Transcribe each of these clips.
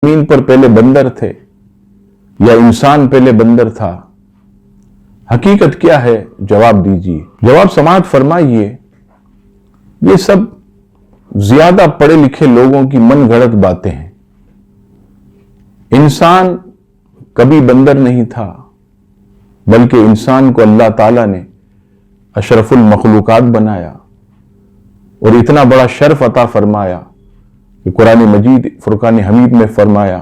زمین پر پہلے بندر تھے یا انسان پہلے بندر تھا؟ حقیقت کیا ہے؟ جواب دیجیے، جواب سماعت فرمائیے۔ یہ سب زیادہ پڑھے لکھے لوگوں کی من گھڑت باتیں ہیں۔ انسان کبھی بندر نہیں تھا، بلکہ انسان کو اللہ تعالیٰ نے اشرف المخلوقات بنایا اور اتنا بڑا شرف عطا فرمایا کہ قرآن مجید فرقان حمید میں فرمایا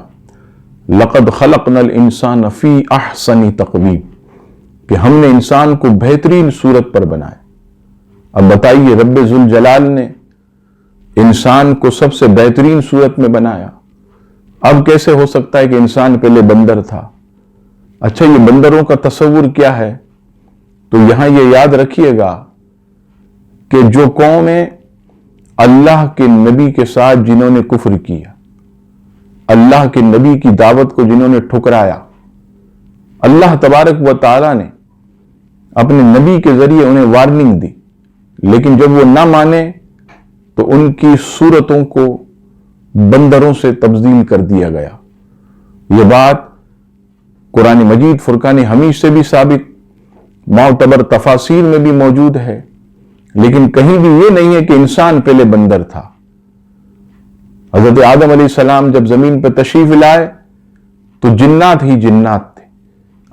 لَقَدْ خَلَقْنَا الْإِنسَانَ فِي أَحْسَنِ تَقْوِيمٍ، کہ ہم نے انسان کو بہترین صورت پر بنایا۔ اب بتائیے، رب ذوالجلال نے انسان کو سب سے بہترین صورت میں بنایا، اب کیسے ہو سکتا ہے کہ انسان پہلے بندر تھا؟ اچھا، یہ بندروں کا تصور کیا ہے؟ تو یہاں یہ یاد رکھیے گا کہ جو قومیں اللہ کے نبی کے ساتھ جنہوں نے کفر کیا، اللہ کے نبی کی دعوت کو جنہوں نے ٹھکرایا، اللہ تبارک و تعالیٰ نے اپنے نبی کے ذریعے انہیں وارننگ دی، لیکن جب وہ نہ مانے تو ان کی صورتوں کو بندروں سے تبدیل کر دیا گیا۔ یہ بات قرآن مجید فرقان حمید سے بھی ثابت، معتبر تفاسیر میں بھی موجود ہے، لیکن کہیں بھی یہ نہیں ہے کہ انسان پہلے بندر تھا۔ حضرت آدم علیہ السلام جب زمین پہ تشریف لائے تو جنات ہی جنات تھے۔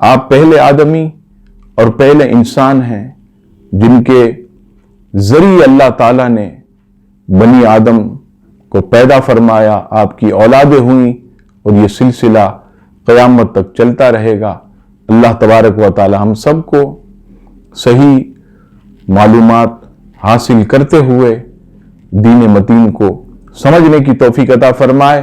آپ پہلے آدمی اور پہلے انسان ہیں جن کے ذریعے اللہ تعالیٰ نے بنی آدم کو پیدا فرمایا، آپ کی اولادیں ہوئیں، اور یہ سلسلہ قیامت تک چلتا رہے گا۔ اللہ تبارک و تعالی ہم سب کو صحیح معلومات حاصل کرتے ہوئے دین متین کو سمجھنے کی توفیق عطا فرمائے۔